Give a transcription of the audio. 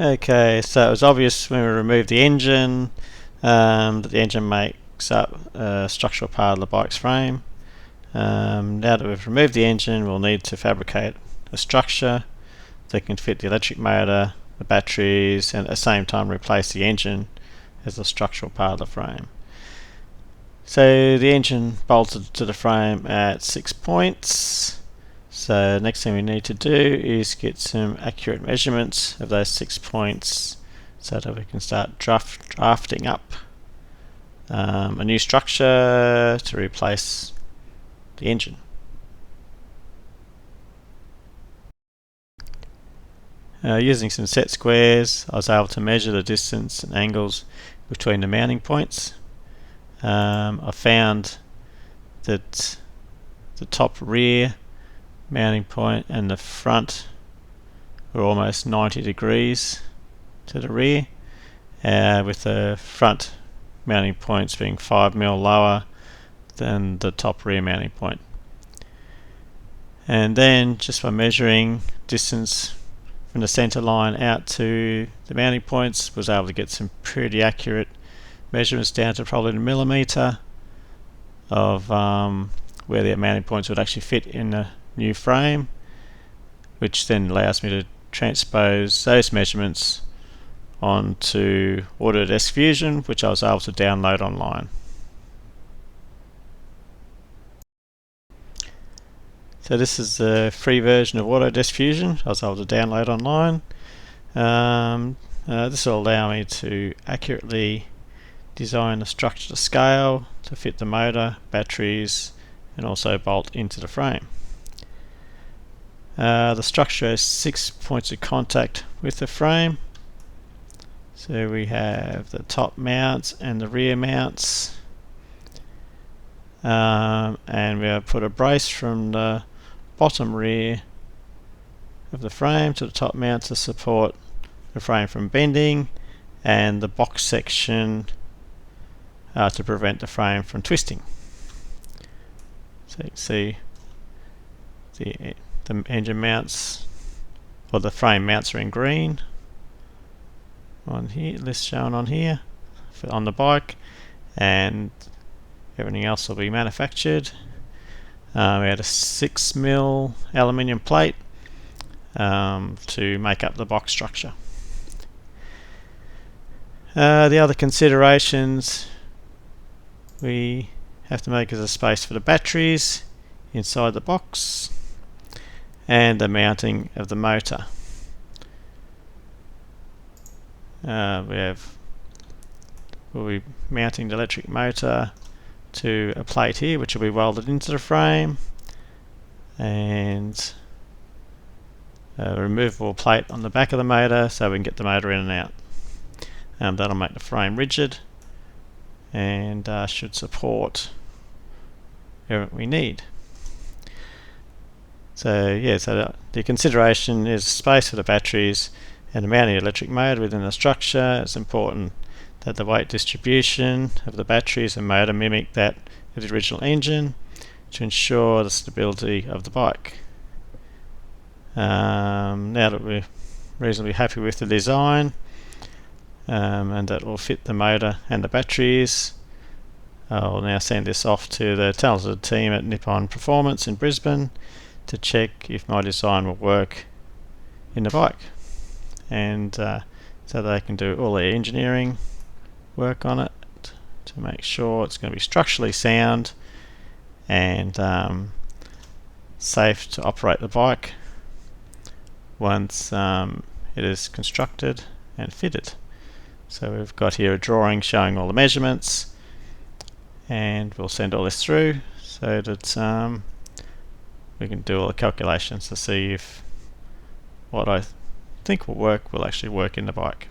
Okay, so it was obvious when we removed the engine that the engine makes up a structural part of the bike's frame. Now that we've removed the engine, we'll need to fabricate a structure that can fit the electric motor, the batteries, and at the same time replace the engine as a structural part of the frame. So the engine bolted to the frame at 6 points. So next thing we need to do is get some accurate measurements of those 6 points so that we can start drafting up a new structure to replace the engine. Using some set squares, I was able to measure the distance and angles between the mounting points. I found that the top rear mounting point and the front were almost 90 degrees to the rear, with the front mounting points being 5mm lower than the top rear mounting point. And then just by measuring distance from the center line out to the mounting points, was able to get some pretty accurate measurements down to probably the millimeter of where the mounting points would actually fit in the new frame, which then allows me to transpose those measurements onto Autodesk Fusion, which I was able to download online. So this is the free version of Autodesk Fusion I was able to download online. This will allow me to accurately design the structure to scale to fit the motor, batteries, and also bolt into the frame. The structure has 6 points of contact with the frame. So we have the top mounts and the rear mounts, and we have put a brace from the bottom rear of the frame to the top mount to support the frame from bending, and the box section to prevent the frame from twisting. So you can see the engine mounts, or the frame mounts, are in green on here, list shown on here on the bike, and everything else will be manufactured. We had a 6mm aluminium plate to make up the box structure. The other considerations we have to make is a space for the batteries inside the box and the mounting of the motor. We'll be mounting the electric motor to a plate here, which will be welded into the frame, and a removable plate on the back of the motor so we can get the motor in and out. That'll make the frame rigid and should support everything we need. So yeah, so the consideration is space for the batteries and the mounting of the electric motor within the structure. It's important that the weight distribution of the batteries and motor mimic that of the original engine to ensure the stability of the bike. Now that we're reasonably happy with the design and that will fit the motor and the batteries, I'll now send this off to the talented team at Nippon Performance in Brisbane to check if my design will work in the bike, and so they can do all their engineering work on it to make sure it's going to be structurally sound and safe to operate the bike once it is constructed and fitted. So we've got here a drawing showing all the measurements, and we'll send all this through so that we can do all the calculations to see if what I think will work will actually work in the bike.